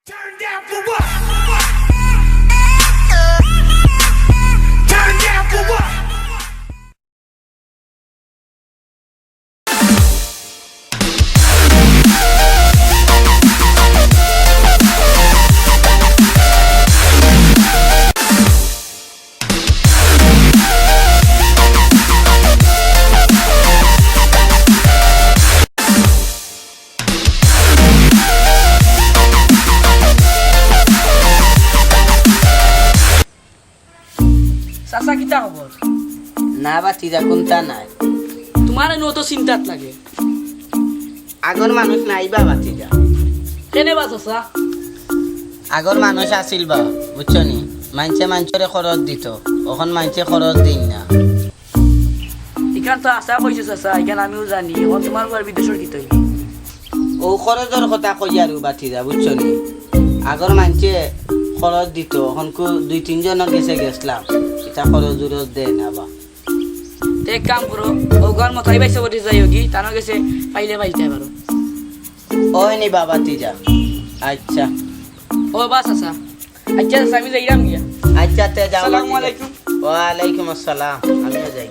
Turn down for what? Turn down for what? চাচা কিতা খবর? না বাতিজা কোনটা নাই তোমার এনে অত চিন্তাত লাগে আগর মানুষ নাই বা বাতিজা কেনে বা চাচা? আগর মানুষ আছিল বা বুঝছো নি মানুষরে খরচ দিত এখন মানুষে খরচ দিন না এখান তো আশা কইছো চাচা, এখান আমিও জানি। এখন তোমার ঘর বিদেশের কি তৈরি ও খরচের কথা কই আর বাতিজা বুঝছো নি আগর মানুষে খরচ দিত এখন দুই তিনজনের গেছে গেছলাম এটা খরচ জুরত দে না বা তো এক কাম করো, ও ঘর মতাই পাইছে বটে যাই হোক তানো গেছে পাইলে পাইতে পারো। ওই নি বা বাতিজা আচ্ছা ও বা চাচা, আচ্ছা চাচা আমি যাইলাম গিয়া। আচ্ছা তে যাও আসসালামু বাতিজা। আলাইকুম। ওয়ালাইকুম আসসালাম আমিও যাই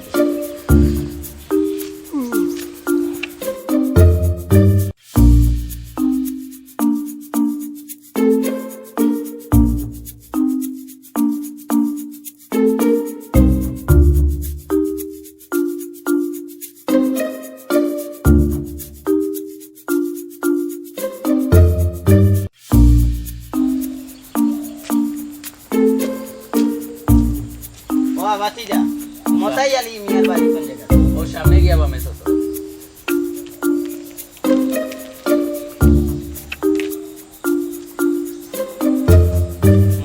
ও বাতিজা মতাই আলি মিয়ার বাড়ি কোন জায়গা ও সামনে গিয়া বা মেসা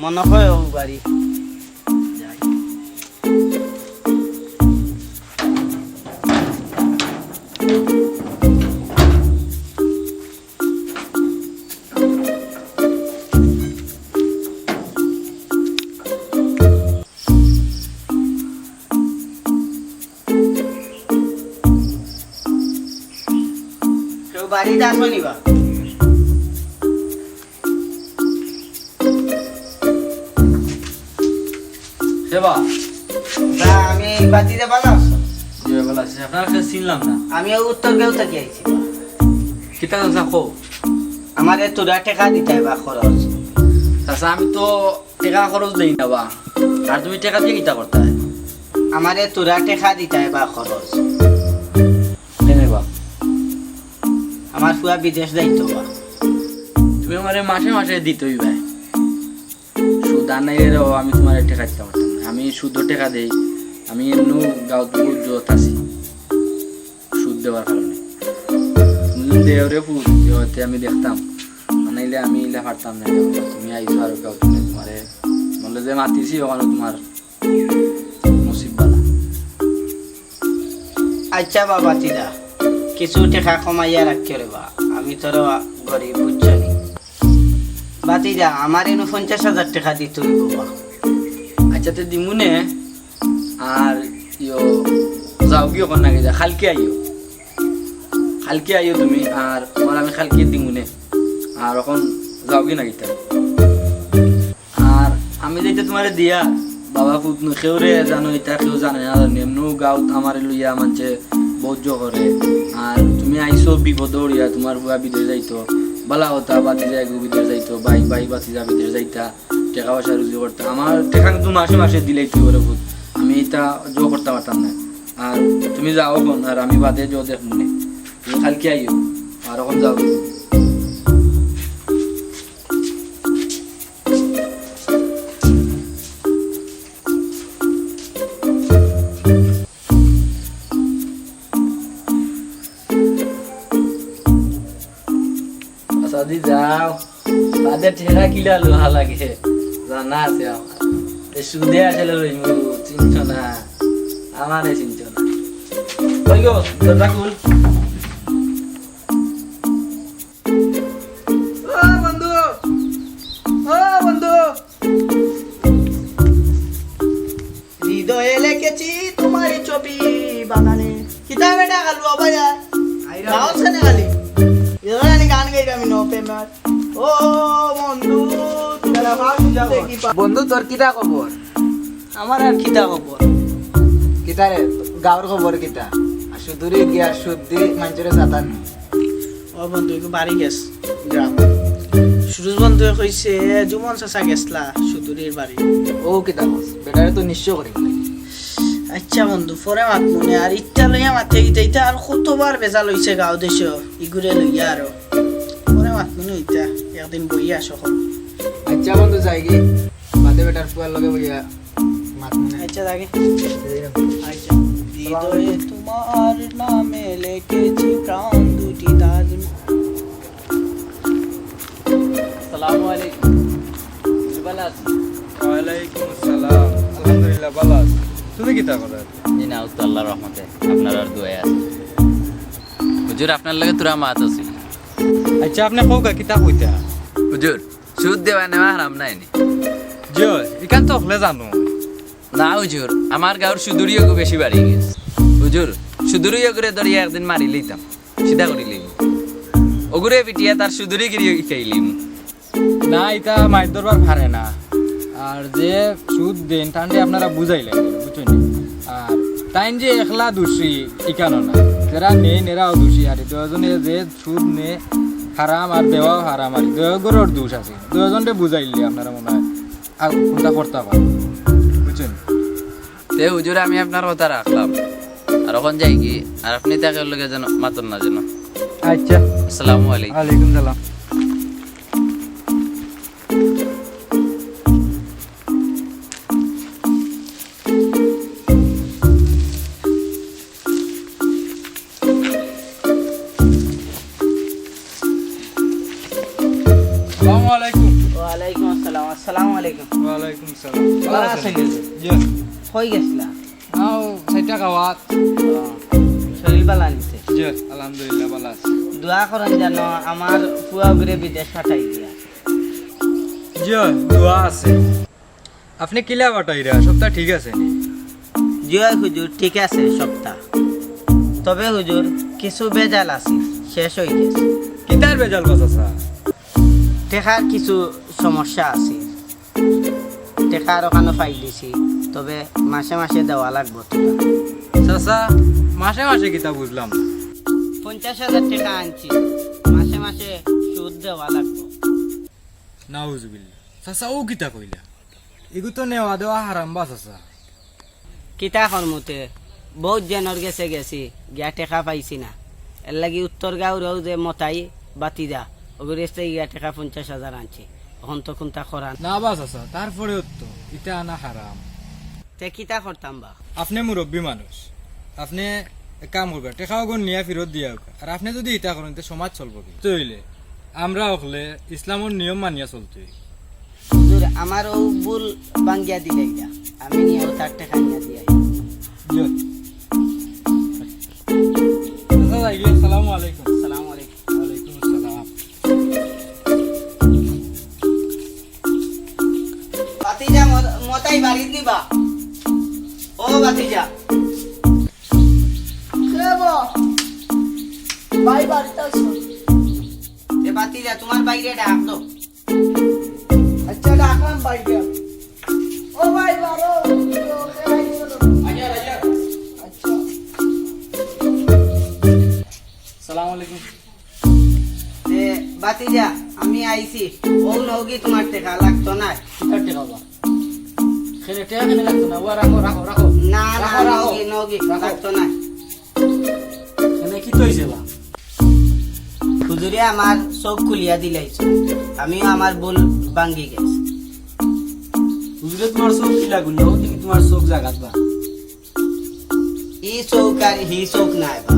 মনে হয় ও বাড়ি কেউ বাড়িতে আসবনি বা সেবা তা আমি বাতিতে ভালো আছো যে বলা আছে আপনার কাছে চিনলাম না আমি উত্তর কেউ থেকে আইছি বা। কিতা চাচা কো আমারে তোরা টাকা দিতে বা খরচ চাচা আমি তো টাকা খরচ দেই না বা আর তুমি টাকা দিয়ে কিতা করতে হয় আমারে তোরা টাকা দিতে বা খরচ কেনে বা আমার পুরা বিদেশ যাইতো বা তুমি আমার মাসে মাসে দিতেই ভাই সুদ আর নাই রে আমি তোমার টাকা দিতে পারতাম না। আমি শুদ্ধ টাকা দেই আমি এমন গাঁত জোত আছি সুদ দেওয়ার কারণে তুমি দেওরে ফুল হতে আমি দেখতাম নাইলে আমি ইলে পারতাম না তুমি আইসো আর গাঁত তোমারে বললে যে মাতিছি ওখানে তোমার নসিব বালা আচ্ছা বা বাতিদা কিছু টাকা কমাইয়া রাখতে রে বা আমি তোর গরিব বুঝছো নি বাতিদা আমার এনে 50,000 টাকা দিতে হইব বা আচ্ছা তো দিমুনে আর ইয়ো যাও গিয়ে ওখান না যা খালকে আইও তুমি আর তোমার আমি খালকে দিমুনে আর এখন যাও গিয়ে না গিতা আর আমি যেটা তোমার দিয়া বাবা পুত কেউরে জানো এটা কেউ জানে না এমন গাঁত আমার লইয়া মানছে বৌদ্ধ করে আর তুমি আইসো বিপদ উড়িয়া তোমার বুয়া বিদেশ যাইতো বালা হতা বাতি যায় বিদেশ যাইতো বাই বাতি যা বিদেশ যাইতা টাকা পয়সা রুজি করতে আমার টাকা কিন্তু মাসে মাসে দিলেই তুই ওরে ভূত আমি এটা জো করতে পারতাম না আর তুমি যাও কোন আর আমি বাদে জো দেখ মনে তুমি কালকে আইও আর এখন যাও সাদি যাও তাদের ঠেলা কিলা লোহা লাগে জানা আছে আমার সুদে আসলে রইমু চিন্ত না আমারে চিন্ত না কই গো দরজা খুল ও বন্ধু হৃদয়ে লিখেছি তোমার ছবি বাগানে কিতা বেটা গালু আবায়া গাও সনে গালি এরা গান গাইরা আমি নো পেমার ও বন্ধু বন্ধু তোর কিতা খবর? আমার আর কিতা খবর? কিতা রে গাঁর খবর কিতা? আর সুদূরে গিয়া সুদি মানুষের সাতান ও বন্ধু একটু বাড়ি গেছ গ্রাম সুরজ বন্ধুয়ে কইছে জুমন চাচা গেছলা সুদূরের বাড়ি। ও কিতা বস বেটারে তো নিশ্চয় করি আচ্ছা বন্ধু পরে মাত মনে আর ইটা লইয়া মাতে গিতে ইটা আর কতবার বেজা লইছে গাঁও দেশ ইগুরে লইয়া আরো পরে মাত মনে ইটা একদিন বইয়া আসো আচ্ছা বন্ধু যাই কি বাদে বেটার পুয়ার লগে বইয়া মাত মনে আচ্ছা থাকে আচ্ছা হৃদয়ে তোমার নামে লিখেছি প্রাণ দুটি তাজ। আসসালামু আলাইকুম সুবালাস ওয়ালাইকুম আসসালাম আলহামদুলিল্লাহ ভালো আছি তুমি কিতা করার জি না তো আল্লাহর রহমতে আপনার আর দোয়া আছে হুজুর আপনার লাগে তোরা মাত আছে আচ্ছা আপনি কৌকা কিতা কইতা হুজুর সুদ দেওয়া নেওয়া হারাম নাই নি জিও ইকান তো হলে জানো না হুজুর আমার গাঁর সুদূরিও বেশি বাড়ি গেছে হুজুর সুদূরিও করে ধরিয়া একদিন মারি লইতাম সিধা করি লইব ওগুরে পিটিয়া তার সুদূরি গিরি খাইলিম না এটা মাইর দরবার পারে না আর যে সুদ দেন তান্ডে আপনারা বুঝাইলেন বুঝছেন আর তাইন যে একলা দোষী ইকানো না যারা নেই নেরাও দোষী আর দুজনে যে সুদ নে হারাম আর দেওয়াও হারাম আর দুজনের দোষ আছে দুজনকে বুঝাইলে আপনারা মনে হয় আর কোনটা করতে পারেন বুঝছেন তে হুজুর আমি আপনার কথা রাখলাম আর এখন যাই কি আর আপনি তাকে লগে যেন মাতন না যেন আচ্ছা আসসালামু আলাইকুম ওয়ালাইকুম সালাম আসসালামু আলাইকুম ওয়ালাইকুম আসসালাম। আসসালামু আলাইকুম। ওয়ালাইকুম সালাম ভালো আছেন? জি কই গেছলা? আও সাইটা গাওয়াত শরীর বালা নিছে? জি আলহামদুলিল্লাহ ভালো আছি দোয়া করেন যেন আমার পুয়া ঘুরে বিদেশ পাঠাই দিয়া। জি দোয়া আছে আপনি কিলা বাটাইরা সবটা ঠিক আছে নি জয় হুজুর ঠিক আছে সপ্তাহ, তবে হুজুর কিছু বেজাল আছে, শেষ হয়ে গেছে। কিতার বেজাল বাসাসা টেকার কিছু সমস্যা আছে, টেকার ওখানে ফাইল দিছি, তবে মাসে মাসে দেওয়া লাগবে। চাচা মাসে মাসে কিতা বুঝলাম 50,000 টাকা আনছি, মাসে মাসে সুদ দেওয়া লাগবে। নাউজুবিল্লাহ চাচা ও কিতা কইলা এগু তো নেওয়া দেওয়া হারাম বা চাচা কিতা কর্মতে বহুত জেনর গেছে গেছি গিয়া টেকা পাইছি না, এর লাগি উত্তর গাঁওরেও যে মতাই বাতি দা ওগুলো গিয়া টেকা 50,000 আনছি, এখন তো কোনটা করান না বা চাচা তারপরেও তো এটা আনা হারাম। তে কিতা করতাম বা? আপনি মুরব্বী মানুষ, আপনি এক কাম করবেন টেকাও গুণ নিয়ে ফেরত দিয়া হোক, আর আপনি যদি ইটা করেন তো সমাজ চলবো কি চইলে আমরা হলে ইসলামের নিয়ম মানিয়া চলতে হুজুর আমারও ভুল বাঙ্গিয়া দিলে গিয়া, আমি নিয়েও তার টাকা নিয়ে দিয়ে আসসালামু আলাইকুম আসসালামু আলাইকুম। ওয়ালাইকুম আসসালাম বাতিজা মতাই বাড়িত নিবা? ও বাতিজা ভাই বাড়িতে আছো? এ বাতিজা তোমার বাইরে ডাক দো। আচ্ছা ডাকলাম বাইরে। ও ভাই বারো আচ্ছা আসসালামু আলাইকুম এ বাতিজা আমি আইছি, ও নৌকি তোমার টাকা লাগতো না? কিতার টেকা বা খেলে টেকা কেনে লাগতো না? ও রাখো রাখো রাখো না না রাখো, রাখো। নৌকি লাগতো না। এনে কি তৈছে বা? হুজুরে আমার চোখ খুলিয়া দিলাইছো, আমিও আমার ভুল ভাঙ্গি গেছে। হুজুরে তোমার চোখ কি লাগুলো দেখি তোমার চোখ জাগাত বা? ই চৌক আর হি চৌক নাই বা,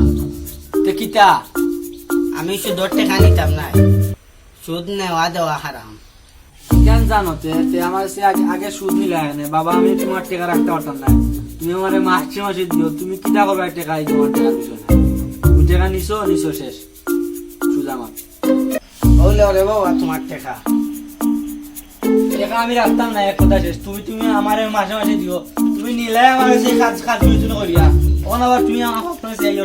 তে কিতা আমি সুদর টাকা নিতাম নাই, সুদ নেওয়া দেওয়া হারাম। কেন জানো তে তে আমার সে আগে সুদ নিলে এনে বাবা আমি তোমার টাকা রাখতে পারতাম না, তুমি আমার মাসে মাসে দিও, তুমি কিতা করবে টাকা তোমার টাকা দিছো না, তুমি টাকা নিছো নিছো শেষ সুদ আমার ওলে ওরে বাবা তোমার টাকা টাকা আমি রাখতাম না, এক কথা শেষ। তুমি তুমি আমার মাসে মাসে দিও, তুমি নিলে আমার সেই কাজ কাজ জন্য করিয়া, তখন আবার তুমি আমার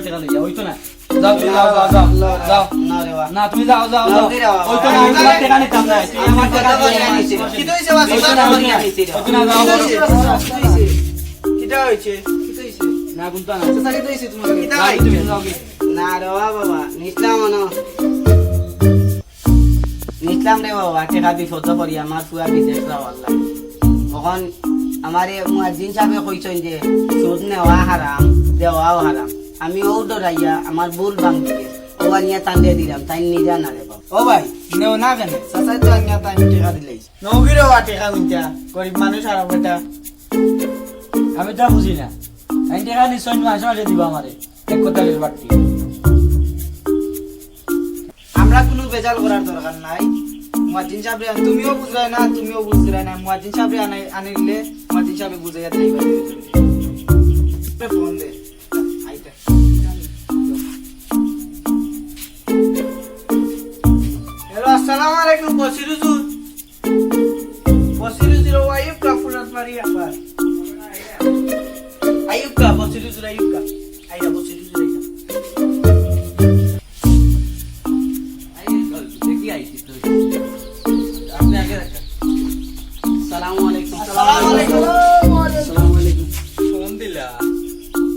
টাকা লইয়া হইতো না। যাও তুমি যাও যাও যাও যাও না রে বাবা না তুমি যাও যাও যাও যাও কি রে বাবা? ওই তো না আমি তোমার টাকা নিতাম না তুই আমার টাকা দিয়ে কি আনিস হইছে বাবা ওই তো না ওই তো না যাও কিটা হইছে না গুনতা না কিটা যাও, হইছে তুমি যাও কি না রে বাবা নিসলাম না নিসলাম রে বাবা টেকা বিপদ করি আমার পুরা বিদেশ যাওয়ার লাগে তখন আমার মুয়াজ্জিন সাহেবে কইছেন যে সুদ নেওয়া হারাম দেওয়াও হারাম আমি ও ডরাইয়া আমার ভুল ভাঙি ও আনিয়া টান দিলাম তাই নিজা না রে বাবা ও ভাই নেও না কেন সাসাই তো আনিয়া তাই টাকা দিলেই নগিরে ওয়া টাকা গুনতা গরিব মানুষ আর বেটা আমি তা বুঝি না আমি টাকা নিশ্চয় মাসে মাসে দিব আমারে এক কথা বাড়তি আমরা কোনো বেজাল করার দরকার নাই মুয়াজ্জিন সাহেব তুমিও বুঝরাই না তুমিও বুঝরাই না মুয়াজ্জিন সাহেব আনিলে মুয়াজ্জিন সাহেব বুঝাইয়া দিবা ফোন দে আইতা হ্যালো আসসালামু আলাইকুম বসির হুজুর আইয়ুব কা ফুরাত মারি আবার আইয়ুব কা বসির হুজুর আইয়ুব কা আইয়া বসির হুজুর আইয়া আসসালামু আলাইকুম আসসালামু আলাইকুম আসসালামু আলাইকুম ফোন দিলা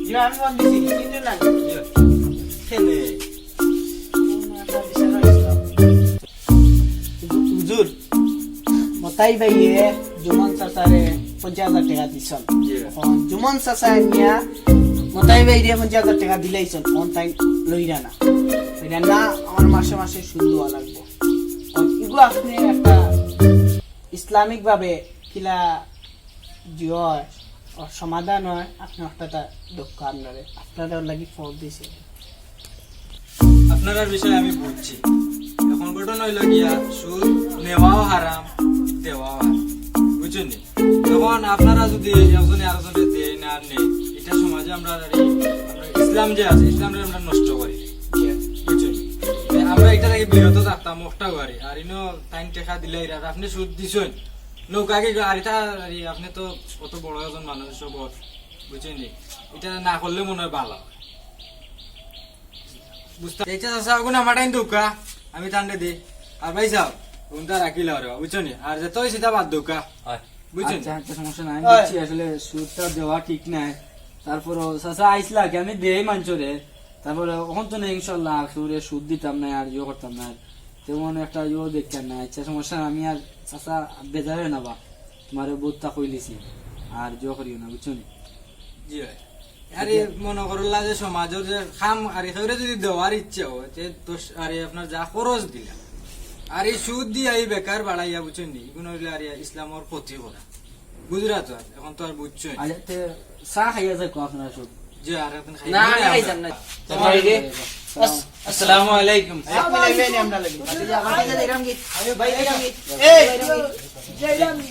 জি আমি ফোন দিছি কিন্তু না কেনে হুজুর মতাই ভাইয়ে জুমন চাচারে 50,000 টাকা দিছন জুমন চাচা নিয়া মতাই ভাইয়ে 50,000 টাকা দিলাইছন ফোন তাই লইরা না এটা না আমার মাসে মাসে সুদ দেওয়া লাগবে এগুলো আপনি একটা ইসলামিক ভাবে কিলা জিও সমাধান হয় আপনি একটা দক্ষ আপনারা লাগি ফোন দিছে আপনার বিষয়ে আমি বুঝছি এখন ঘটনা হইল গিয়া সুদ নেওয়াও হারাম দেওয়াও হারাম বুঝছেন নি? তখন আপনারা যদি একজনে আরেকজনে দেয় না নেই এটা সমাজে আমরা ইসলাম যে আছে ইসলামটা আমরা নষ্ট করি বুঝছেন নি? আমরা এটা থেকে বিরত থাকতাম একটা করি আর ইনো টাইম টেকা দিলে আর আপনি সুদ দিছেন নৌকাকে আর এটা আপনি তো কত বড় একজন মানুষ সব বুঝছেন নি? এটা না করলে মনে হয় ভালো বুঝতে এইটা চাষা আগুন আমার টাইম দৌকা আমি টান্ডে দিই আর ভাই সাহেব কোনটা রাখিলে আর বুঝছো নি আর যেত সেটা বাদ দৌকা বুঝছেন আচ্ছা আচ্ছা সমস্যা নাই আমি দিচ্ছি আসলে সুদটা দেওয়া ঠিক নাই তারপরে চাচা আইসলা কি আমি দেই মানছরে তারপরে ওখান তো নেই ইনশাল্লাহ সুরে সুদ দিতাম না আর ইয়ে করতাম না তেমন একটা ইয়ে দেখতাম না আচ্ছা সমস্যা নাই, আমি আর চাচা বেজার হয় না বা তোমার বোধটা কইলিছি আর ইয়ে করিও না বুঝছো নি? জি ভাই আরে মনে করলা যে সমাজের যে খাম আর এখানে যদি দেওয়ার ইচ্ছা হয় যে তো আরে আপনার যা খরচ দিলা আর এই সুদ দিয়ে এই বেকার বাড়াইয়া বুঝছেন নি এগুলো হইলে আর ইসলামের ক্ষতি করা বুঝরা তো আর, এখন তো আর বুঝছেন আরে তে চা খাইয়া যায় কো আপনারা সব যে আর এখন খাই না আমি খাইতাম না আসসালামু আলাইকুম আমরা লাগি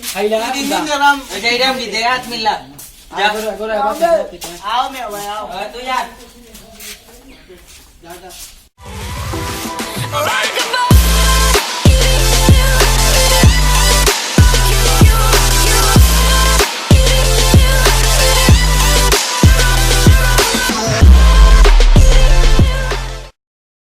খাইলা না যাইরাম কি দেয়াত মিল্লা आओ मैं भाई आओ তুই যা जा जा Like a